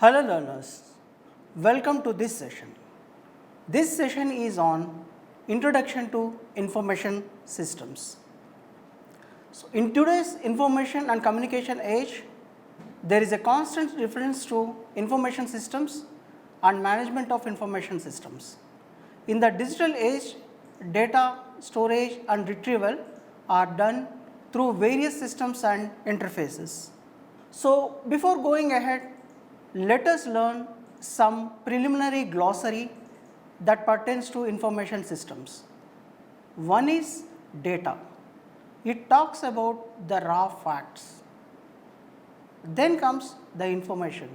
Hello learners, welcome to this session. This session is on Introduction to Information Systems. So, in today's information and communication age, there is a constant reference to information systems and management of information systems. In the digital age, data storage and retrieval are done through various systems and interfaces. So, before going ahead, let us learn some preliminary glossary that pertains to information systems. One is data. It talks about the raw facts. Then comes the information.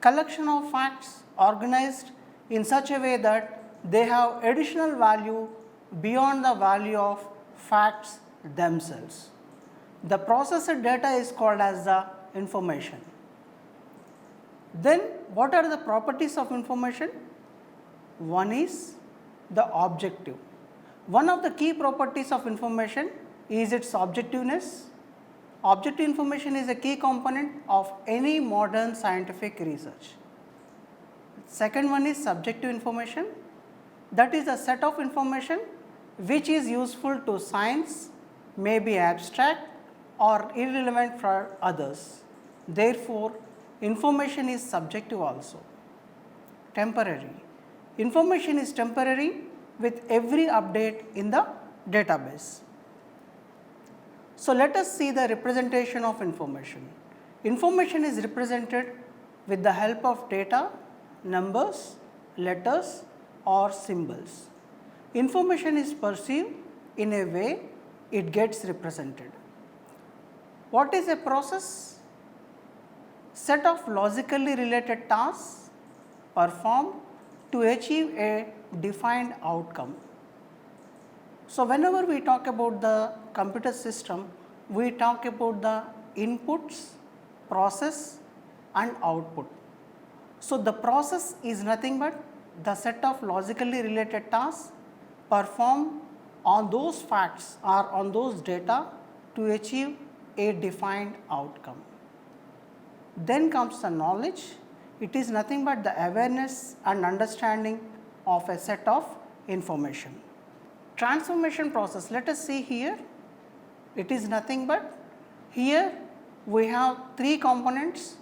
Collection of facts organized in such a way that they have additional value beyond the value of facts themselves. The processed data is called as the information. Then what are the properties of information? One is the objective. One of the key properties of information is its objectiveness. Objective information is a key component of any modern scientific research. Second one is subjective information. That is a set of information which is useful to science, may be abstract or irrelevant for others. Therefore, information is subjective also. Temporary. Information is temporary with every update in the database. So, let us see the representation of information. Information is represented with the help of data, numbers, letters or symbols. Information is perceived in a way it gets represented. What is a process? Set of logically related tasks performed to achieve a defined outcome. So, whenever we talk about the computer system, we talk about the inputs, process and output. So, the process is nothing but the set of logically related tasks performed on those facts or on those data to achieve a defined outcome. Then comes the knowledge. It is nothing but the awareness and understanding of a set of information. Transformation process, let us see here. It is nothing but here we have three components,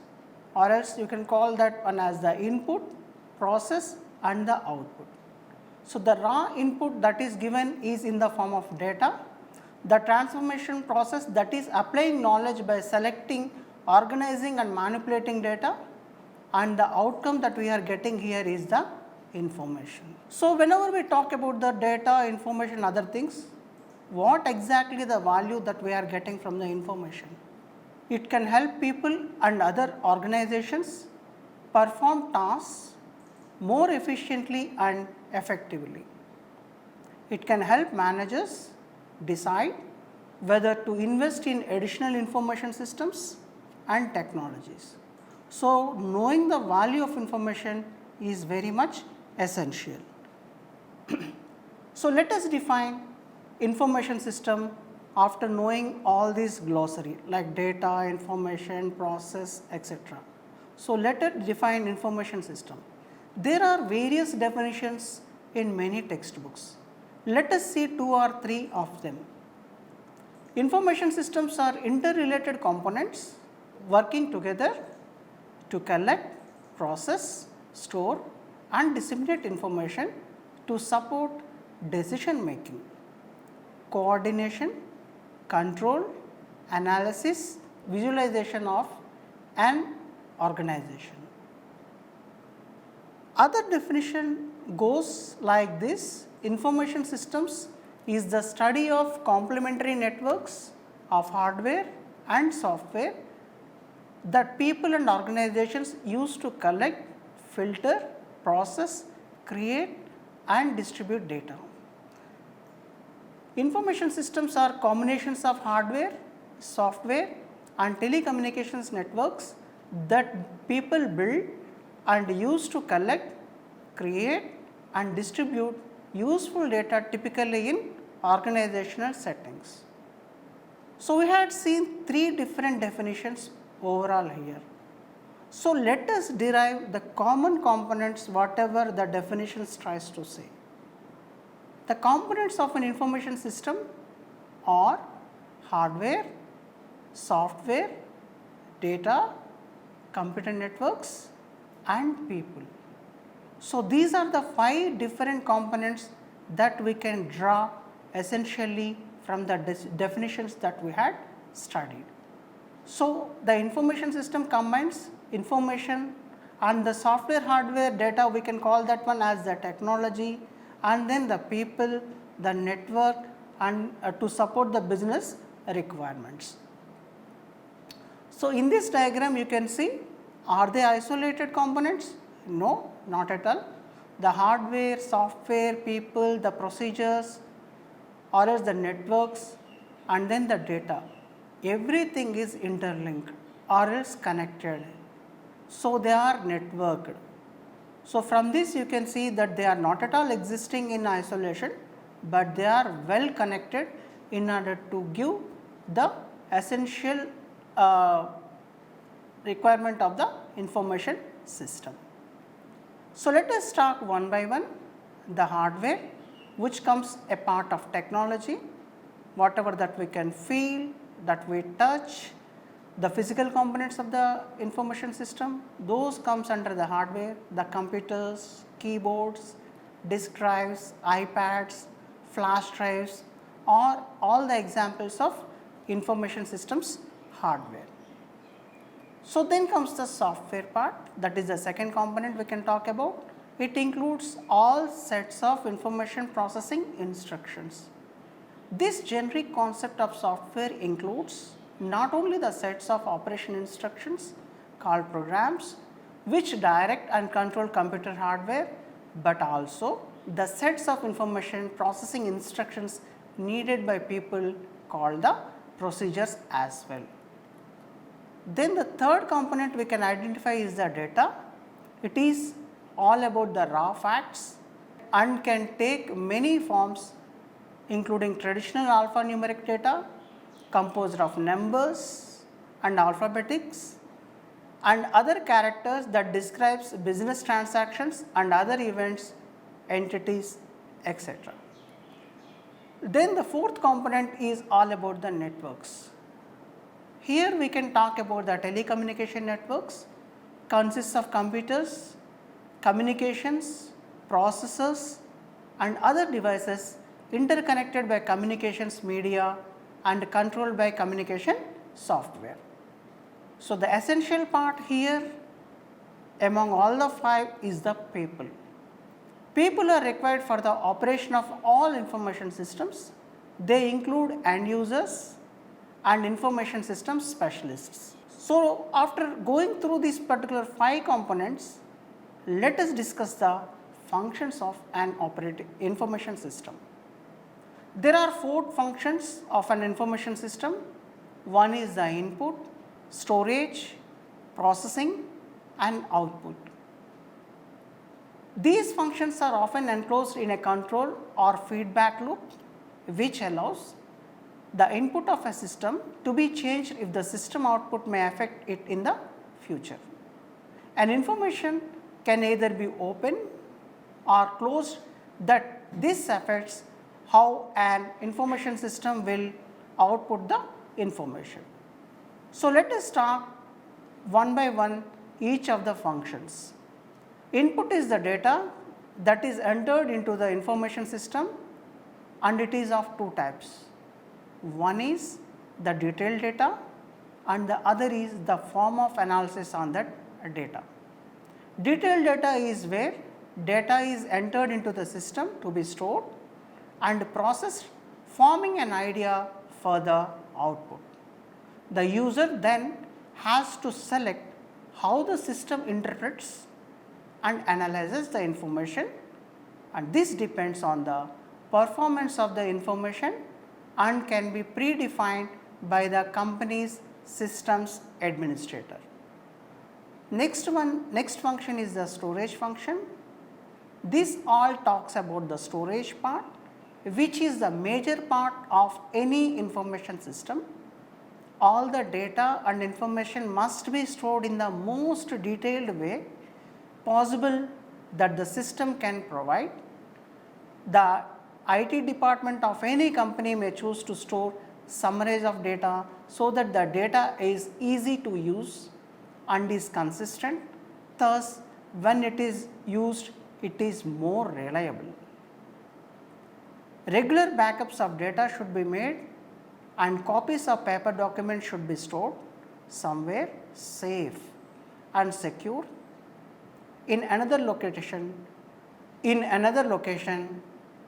or else you can call that one as the input, process and the output. So, the raw input that is given is in the form of data. The transformation process, that is applying knowledge by selecting, organizing and manipulating data, and the outcome that we are getting here is the information. So, whenever we talk about the data, information, other things, what exactly the value that we are getting from the information? It can help people and other organizations perform tasks more efficiently and effectively. It can help managers decide whether to invest in additional information systems and technologies. So, knowing the value of information is very much essential. So, let us define information system after knowing all these glossary like data, information, process, etc. So, let us define information system. There are various definitions in many textbooks. Let us see two or three of them. Information systems are interrelated components working together to collect, process, store and disseminate information to support decision making, coordination, control, analysis, visualization of an organization. Other definition goes like this: information systems is the study of complementary networks of hardware and software that people and organizations use to collect, filter, process, create and distribute data. Information systems are combinations of hardware, software and telecommunications networks that people build and use to collect, create and distribute useful data, typically in organizational settings. So, we had seen three different definitions overall here. So, let us derive the common components whatever the definitions tries to say. The components of an information system are hardware, software, data, computer networks and people. So, these are the 5 different components that we can draw essentially from the definitions that we had studied. So, the information system combines information and the software, hardware, data, we can call that one as the technology, and then the people, the network and to support the business requirements. So, in this diagram you can see, are they isolated components? No, not at all. The hardware, software, people, the procedures or else the networks and then the data, everything is interlinked or else connected. So, they are networked. So, from this you can see that they are not at all existing in isolation, but they are well connected in order to give the essential requirement of the information system. So, let us talk one by one. The hardware, which comes a part of technology, whatever that we can feel, that we touch, the physical components of the information system, those comes under the hardware, the computers, keyboards, disk drives, iPads, flash drives are all the examples of information systems hardware. So, then comes the software part, that is the second component we can talk about. It includes all sets of information processing instructions. This generic concept of software includes not only the sets of operation instructions called programs which direct and control computer hardware, but also the sets of information processing instructions needed by people called the procedures as well. Then the third component we can identify is the data. It is all about the raw facts and can take many forms, including traditional alphanumeric data composed of numbers and alphabetics and other characters that describes business transactions and other events, entities, etc. Then the fourth component is all about the networks. Here we can talk about the telecommunication networks, consists of computers, communications, processors and other devices interconnected by communications media and controlled by communication software. So, the essential part here among all the 5 is the people. People are required for the operation of all information systems. They include end users and information system specialists. So, after going through these particular 5 components, let us discuss the functions of an operating information system. There are 4 functions of an information system. One is the input, storage, processing and output. These functions are often enclosed in a control or feedback loop, which allows the input of a system to be changed if the system output may affect it in the future. An information can either be open or closed, that this affects how an information system will output the information. So, let us talk one by one each of the functions. Input is the data that is entered into the information system and it is of 2 types. One is the detailed data and the other is the form of analysis on that data. Detailed data is where data is entered into the system to be stored and processed, forming an idea for the output. The user then has to select how the system interprets and analyzes the information, and this depends on the performance of the information and can be predefined by the company's systems administrator. Next function is the storage function. This all talks about the storage part, which is the major part of any information system. all the data and information must be stored in the most detailed way possible that the system can provide. The IT department of any company may choose to store summaries of data so that the data is easy to use and is consistent. Thus, when it is used, it is more reliable. Regular backups of data should be made and copies of paper documents should be stored somewhere safe and secure in another location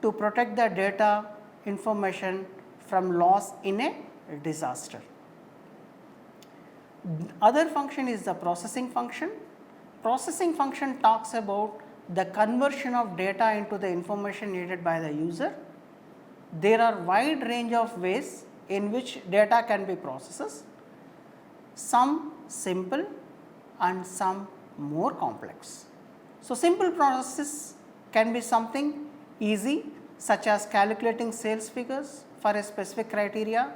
to protect the data information from loss in a disaster. Other function is the processing function. Processing function talks about the conversion of data into the information needed by the user. There are wide range of ways in which data can be processed, some simple and some more complex. So, simple process can be something easy such as calculating sales figures for a specific criteria,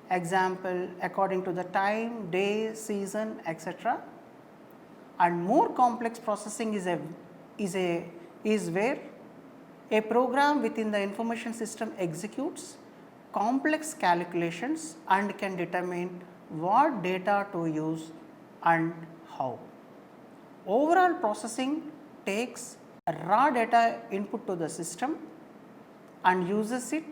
example according to the time, day, season, etc. And more complex processing is where a program within the information system executes complex calculations and can determine what data to use and how. Overall processing takes raw data input to the system and uses it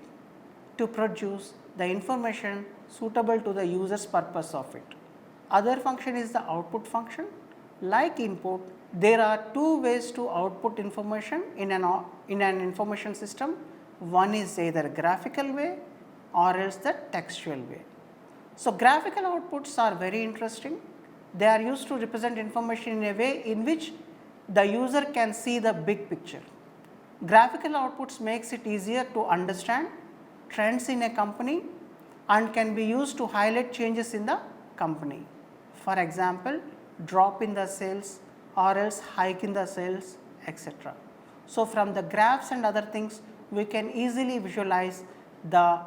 to produce the information suitable to the user's purpose of it. Other function is the output function. Like input, there are two ways to output information in an information system. One is either graphical way or else the textual way. So, graphical outputs are very interesting. They are used to represent information in a way in which the user can see the big picture. Graphical outputs makes it easier to understand trends in a company and can be used to highlight changes in the company. For example, drop in the sales or else hike in the sales, etc. So, from the graphs and other things, we can easily visualize the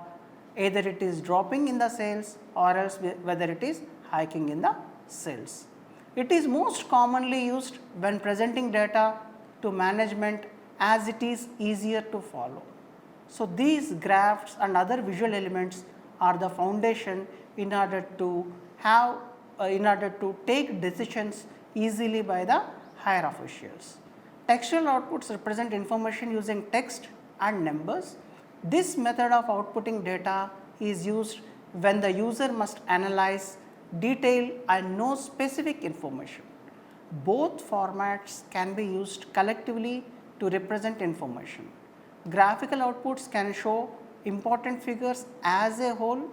either it is dropping in the sales or else whether it is hiking in the sales. It is most commonly used when presenting data to management as it is easier to follow. So, these graphs and other visual elements are the foundation in order to have take decisions easily by the higher officials. Textual outputs represent information using text and numbers. This method of outputting data is used when the user must analyze, detail and know specific information. Both formats can be used collectively to represent information. Graphical outputs can show important figures as a whole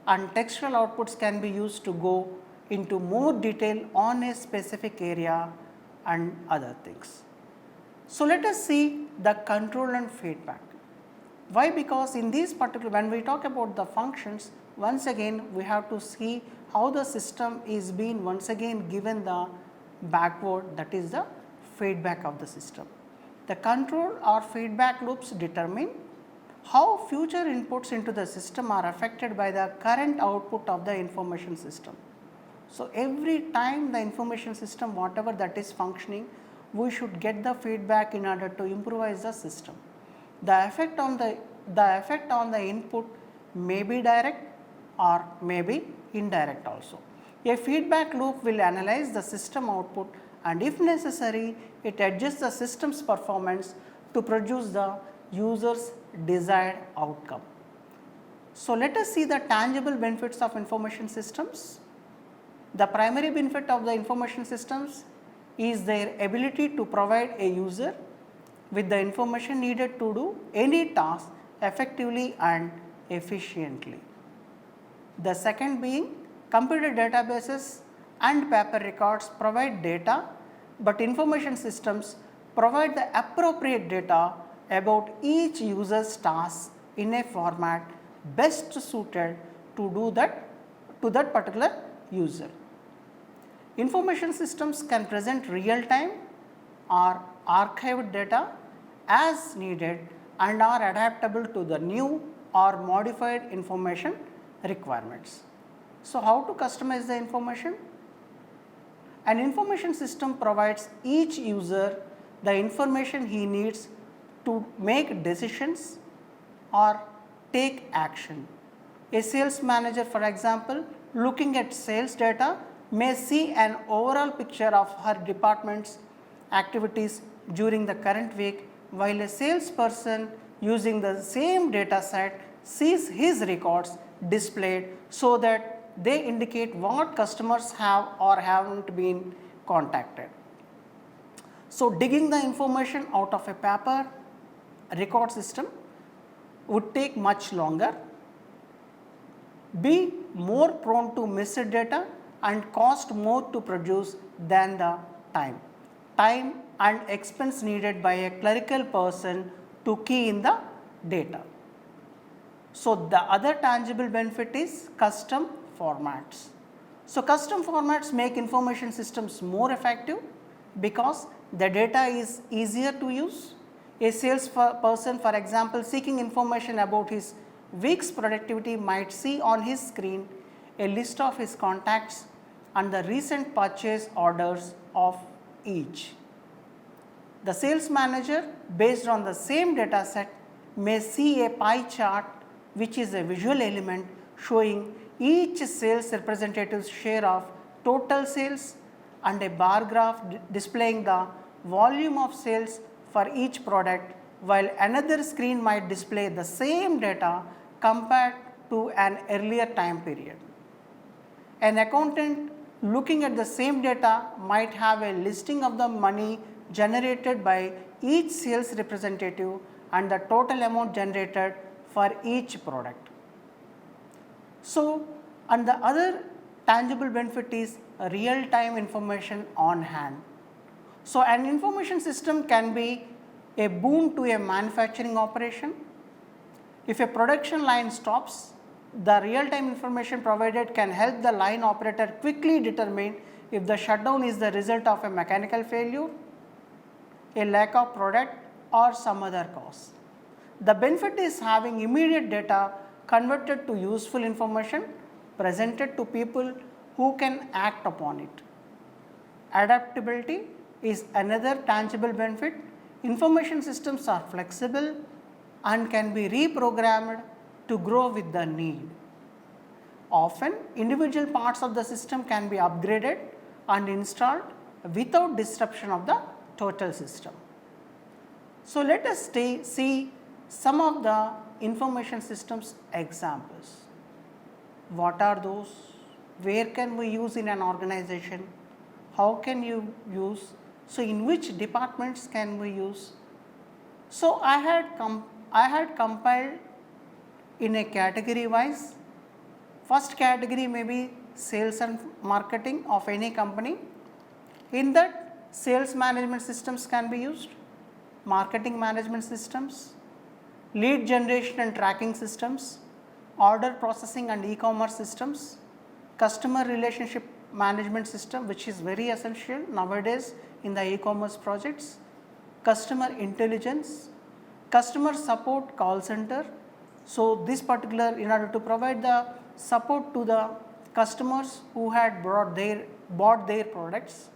and textual outputs can be used to go into more detail on a specific area and other things. So, let us see the control and feedback. Why? Because in these particular, when we talk about the functions, once again we have to see how the system is being once again given the backward, that is the feedback of the system. The control or feedback loops determine how future inputs into the system are affected by the current output of the information system. So, every time the information system whatever that is functioning, we should get the feedback in order to improvise the system. The effect on the input may be direct or may be indirect also. A feedback loop will analyze the system output and if necessary, it adjusts the system's performance to produce the user's desired outcome. So, let us see the tangible benefits of information systems. The primary benefit of the information systems is their ability to provide a user with the information needed to do any task effectively and efficiently. The second being computer databases and paper records provide data, but information systems provide the appropriate data about each user's task in a format best suited to do that to that particular user. Information systems can present real time or archived data as needed and are adaptable to the new or modified information requirements. So, how to customize the information? An information system provides each user the information he needs to make decisions or take action. A sales manager, for example, looking at sales data may see an overall picture of her department's activities during the current week, while a salesperson using the same data set sees his records displayed so that they indicate what customers have or haven't been contacted. So, digging the information out of a paper record system would take much longer, be more prone to missed data and cost more to produce than the time and expense needed by a clerical person to key in the data. So, the other tangible benefit is custom formats. So, custom formats make information systems more effective because the data is easier to use. A salesperson, for example, seeking information about his week's productivity might see on his screen a list of his contacts and the recent purchase orders of each. The sales manager, based on the same data set, may see a pie chart, which is a visual element showing each sales representative's share of total sales, and a bar graph displaying the volume of sales for each product, while another screen might display the same data compared to an earlier time period. An accountant looking at the same data might have a listing of the money generated by each sales representative and the total amount generated for each product. So, and the other tangible benefit is real time information on hand. So, an information system can be a boon to a manufacturing operation. If a production line stops, the real time information provided can help the line operator quickly determine if the shutdown is the result of a mechanical failure, a lack of product, or some other cause. The benefit is having immediate data converted to useful information presented to people who can act upon it. Adaptability is another tangible benefit. Information systems are flexible and can be reprogrammed to grow with the need. Often, individual parts of the system can be upgraded and installed without disruption of the total system. So, let us see some of the information systems examples. What are those? Where can we use in an organization? How can you use? So, in which departments can we use? So, I had compiled in a category wise. First category may be sales and marketing of any company. In that, sales management systems can be used, marketing management systems, lead generation and tracking systems, order processing and e-commerce systems, customer relationship management system, which is very essential nowadays in the e-commerce projects, customer intelligence, customer support call center. So, this particular, in order to provide the support to the customers who had bought their products.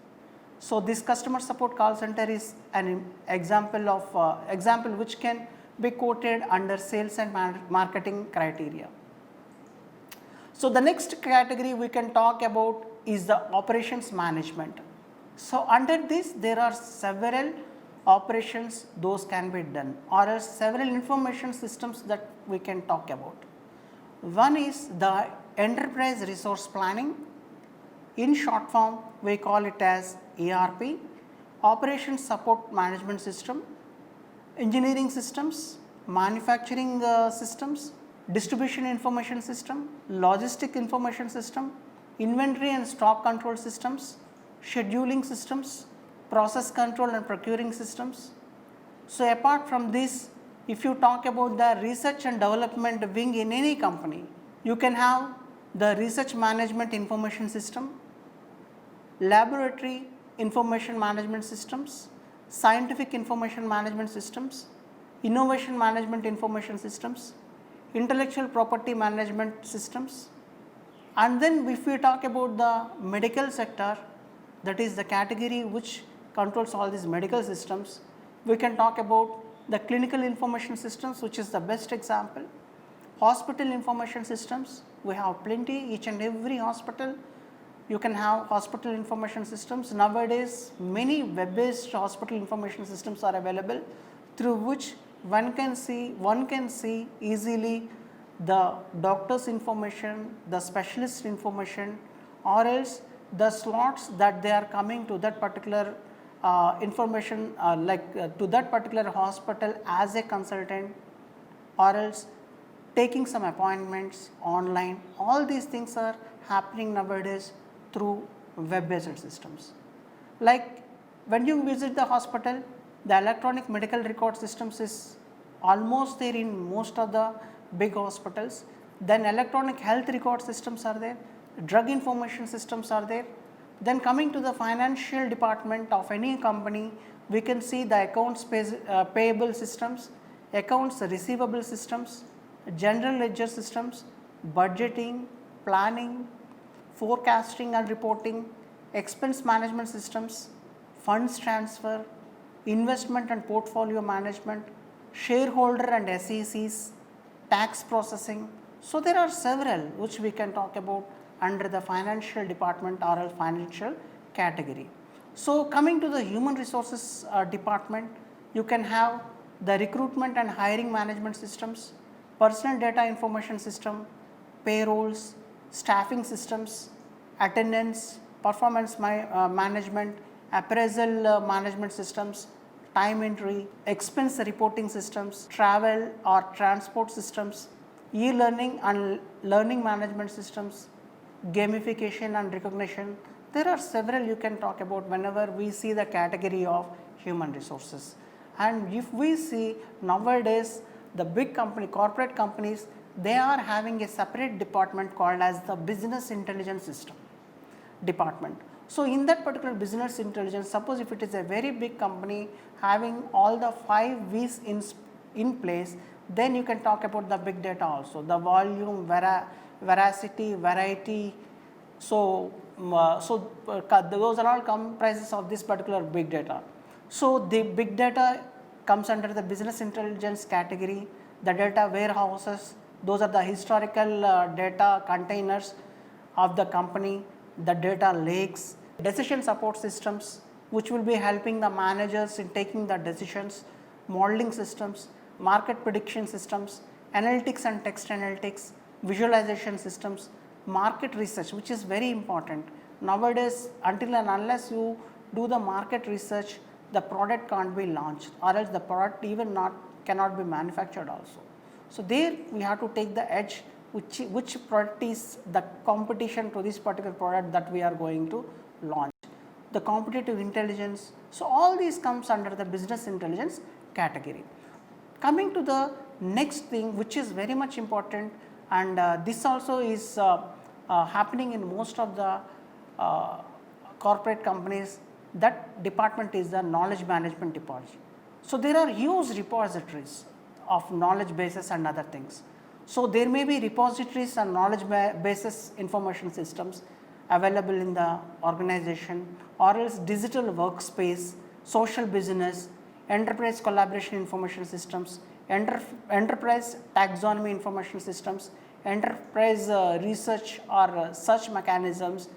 So, this customer support call center is an example of example which can be quoted under sales and marketing criteria. So, the next category we can talk about is the operations management. So, under this there are several operations those can be done, or else several information systems that we can talk about. One is the enterprise resource planning. In short form, we call it as ERP, operations support management system, engineering systems, manufacturing systems, distribution information system, logistic information system, inventory and stock control systems, scheduling systems, process control and procuring systems. So, apart from this, if you talk about the research and development wing in any company, you can have the research management information system, laboratory information management systems, scientific information management systems, innovation management information systems, intellectual property management systems, And then if we talk about the medical sector, that is the category which controls all these medical systems, we can talk about the clinical information systems, which is the best example. Hospital information systems, we have plenty, each and every hospital you can have hospital information systems. Nowadays many web based hospital information systems are available, through which one can see easily the doctor's information, the specialist information, or else the slots that they are coming to that particular information to that particular hospital as a consultant, or else taking some appointments online. All these things are happening nowadays through web based systems. Like when you visit the hospital, the electronic medical record systems is almost there in most of the big hospitals. Then electronic health record systems are there, drug information systems are there. Then coming to the financial department of any company, we can see the accounts payable systems, accounts receivable systems, general ledger systems, budgeting, planning, forecasting and reporting, expense management systems, funds transfer, investment and portfolio management, shareholder and SECs, tax processing. So there are several which we can talk about under the financial department or a financial category. So coming to the human resources department, you can have the recruitment and hiring management systems, personal data information system, payrolls, staffing systems, attendance, performance management, appraisal management systems, time entry, expense reporting systems, travel or transport systems, e-learning and learning management systems, gamification and recognition. There are several you can talk about whenever we see the category of human resources. And if we see nowadays the big company, corporate companies, they are having a separate department called as the business intelligence system department. So in that particular business intelligence, suppose if it is a very big company having all the 5 V's in place, then you can talk about the big data also, the volume, veracity, variety. So, those are all comprises of this particular big data. So the big data comes under the business intelligence category. The data warehouses, those are the historical data containers of the company, the data lakes, decision support systems which will be helping the managers in taking the decisions, modeling systems, market prediction systems, analytics and text analytics, visualization systems, market research, which is very important. Nowadays, until and unless you do the market research, the product can't be launched, or else the product even cannot be manufactured also. So there we have to take the edge, which product is the competition to this particular product that we are going to launch, the competitive intelligence. So all these comes under the business intelligence category. Coming to the next thing, which is very much important, and this also is happening in most of the corporate companies, that department is the knowledge management department. So there are huge repositories of knowledge bases and other things. So there may be repositories and knowledge bases information systems available in the organization, or else digital workspace, social business, enterprise collaboration information systems, enterprise taxonomy information systems, enterprise research or search mechanisms,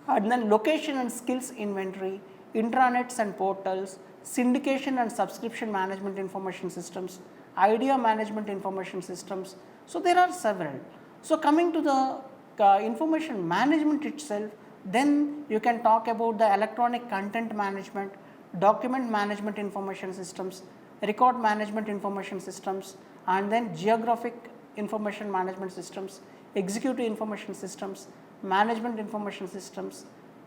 and then location and skills inventory, intranets and portals, syndication and subscription management information systems, idea management information systems. So there are several. So coming to the information management itself, then you can talk about the electronic content management, document management information systems, record management information systems, and then geographic information management systems, executive information systems, management information systems,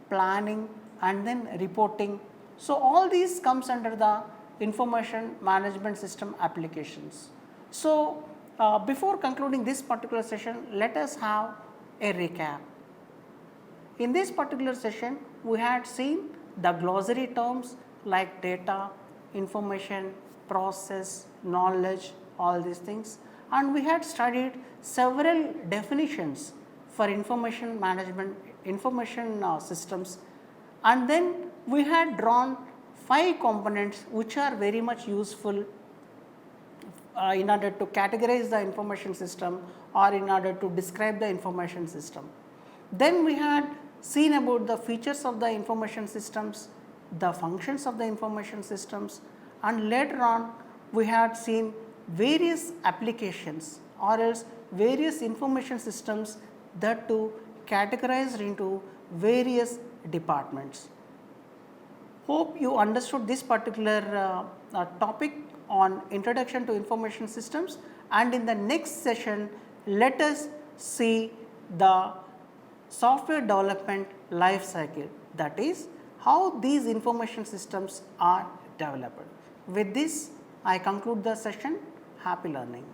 planning, and then reporting. So all these comes under the information management system applications. So before concluding this particular session, let us have a recap. In this particular session, we had seen the glossary terms like data, information, process, knowledge, all these things, and we had studied several definitions for information management, information systems, and then we had drawn 5 components which are very much useful in order to categorize the information system or in order to describe the information system. Then we had seen about the features of the information systems, the functions of the information systems, and later on we had seen various applications or else various information systems that to categorized into various departments. Hope you understood this particular topic on introduction to information systems, and in the next session let us see the software development life cycle, that is how these information systems are developed. With this I conclude the session. Happy learning.